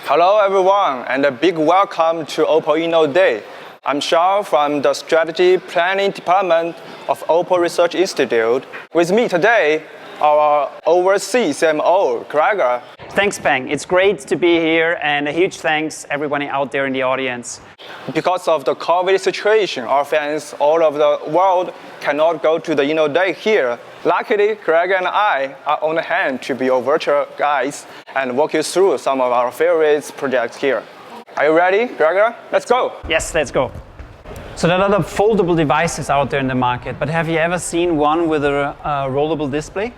Hello everyone, and a big welcome to OPPO INNO Day. I'm Shao from the Strategy Planning Department of OPPO Research Institute. With me today, our overseas CMO Gregor. Thanks, Peng. It's great to be here, and a huge thanks everybody out there in the audience. Because of the COVID situation, our fans all over the world cannot go to the INNO Day here. Luckily, Gregor and I are on hand to be your virtual guides and walk you through some of our favorite projects here. Are you ready, Gregor? Let's go. Yes, let's go. So there are a lot of foldable devices out there in the market, but have you ever seen one with a rollable display?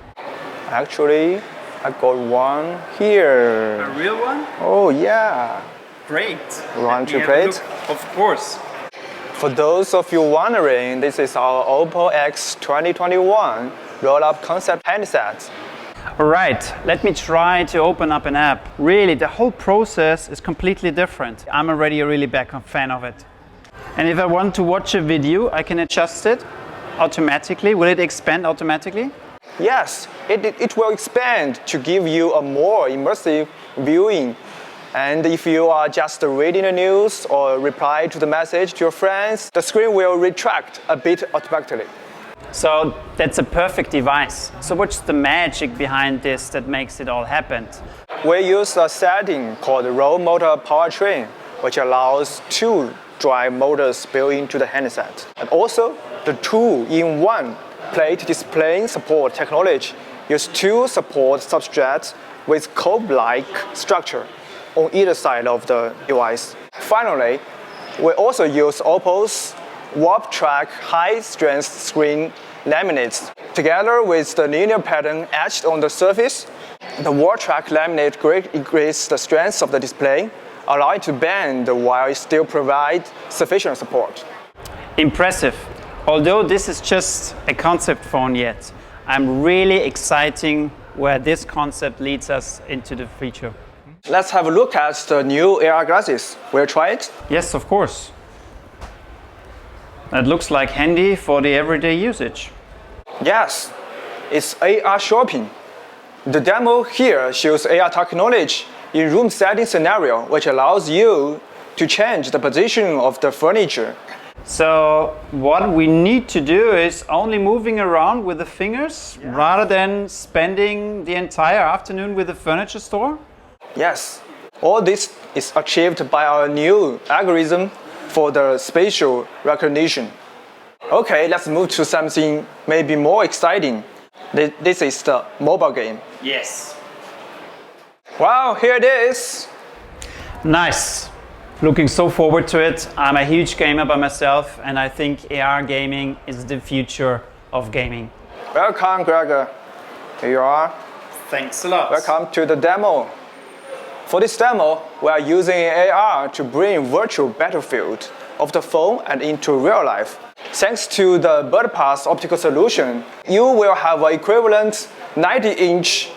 Actually, I got one here. A real one? Oh, yeah. Great. Want to play it? Of course. For those of you wondering, this is our OPPO X 2021 Rollup concept handset. All right, let me try to open up an app. Really, the whole process is completely different. I'm already a really big fan of it. And if I want to watch a video, I can adjust it automatically. Will it expand automatically? Yes, it will expand to give you a more immersive viewing. And if you are just reading the news or reply to the message to your friends, the screen will retract a bit automatically. So that's a perfect device. So what's the magic behind this that makes it all happen? We use a setting called roll motor powertrain, which allows two drive motors built into the handset. And also, the two-in-one plate display support technology uses two support substrates with cube-like structure on either side of the device. Finally, we also use OPPO's warp track high-strength screen laminates. Together with the linear pattern etched on the surface, the warp track laminate greatly increases the strength of the display, allowing it to bend while it still provides sufficient support. Impressive. Although this is just a concept phone yet, I'm really excited where this concept leads us into the future. Let's have a look at the new AR glasses. Will you try it? Yes, of course. That looks like handy for the everyday usage. Yes, it's AR shopping. The demo here shows AR technology in room setting scenario, which allows you to change the position of the furniture. So what we need to do is only moving around with the fingers rather than spending the entire afternoon with the furniture store? Yes, all this is achieved by our new algorithm for the spatial recognition. Okay, let's move to something maybe more exciting. This is the mobile game. Yes. Wow, here it is. Nice. Looking so forward to it. I'm a huge gamer by myself, and I think AR gaming is the future of gaming. Welcome, Gregor. Here you are. Thanks a lot. Welcome to the demo. For this demo, we are using AR to bring virtual battlefield of the phone and into real life. Thanks to the BirdPass optical solution, you will have an equivalent 90-inch,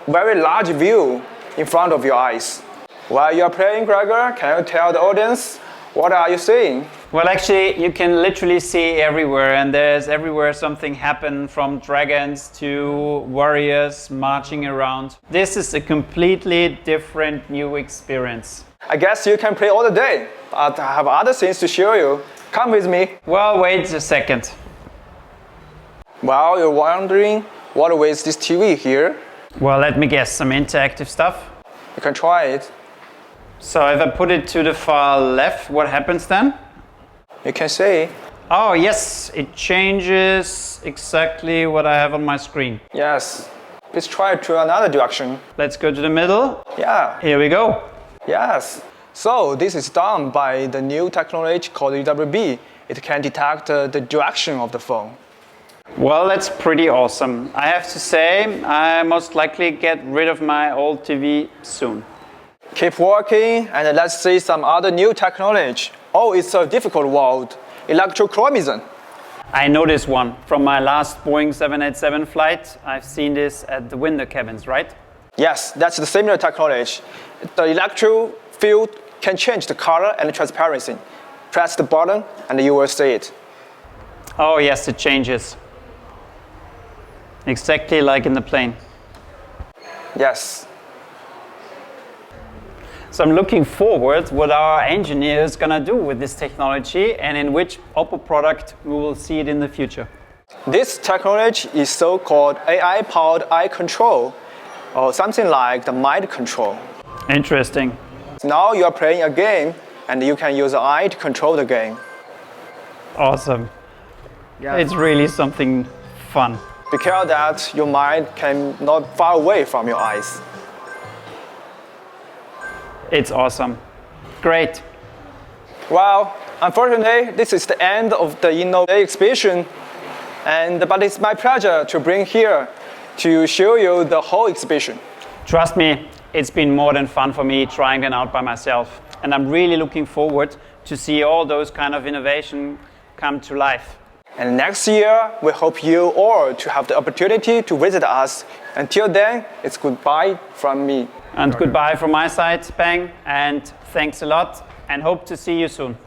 very large view in front of your eyes. While you are playing, Gregor, can you tell the audience what are you seeing? Well, actually, you can literally see everywhere, and there's everywhere something happen, from dragons to warriors marching around. This is a completely different new experience. I guess you can play all the day, but I have other things to show you. Come with me. Well, wait a second. Well, you're wondering what is this TV here? Well, let me guess, some interactive stuff. You can try it. So if I put it to the far left, what happens then? You can see. Oh yes, it changes exactly what I have on my screen. Yes. Let's try it to another direction. Let's go to the middle. Yeah. Here we go. Yes. So this is done by the new technology called UWB. It can detect the direction of the phone. Well, that's pretty awesome. I have to say, I most likely get rid of my old TV soon. Keep working, and let's see some other new technology. Oh, it's a difficult word. Electrochromism. I know this one from my last Boeing 787 flight. I've seen this at the window cabins, right? Yes, that's the similar technology. The electric field can change the color and the transparency. Press the button and you will see it. Oh yes, it changes. Exactly like in the plane. Yes. So I'm looking forward what our engineers gonna do with this technology and in which OPPO product we will see it in the future. This technology is so-called AI-powered eye control, or something like the mind control. Interesting. Now you are playing a game and you can use the eye to control the game. Awesome. Yeah. It's really something fun. Be careful that your mind can not far away from your eyes. It's awesome. Great. Well, unfortunately, this is the end of the INNO exhibition, but it's my pleasure to bring here to show you the whole exhibition. Trust me, it's been more than fun for me trying them out by myself. And I'm really looking forward to see all those kind of innovation come to life. And next year, we hope you all to have the opportunity to visit us. Until then, it's goodbye from me. And goodbye from my side, Bang, and thanks a lot, and hope to see you soon.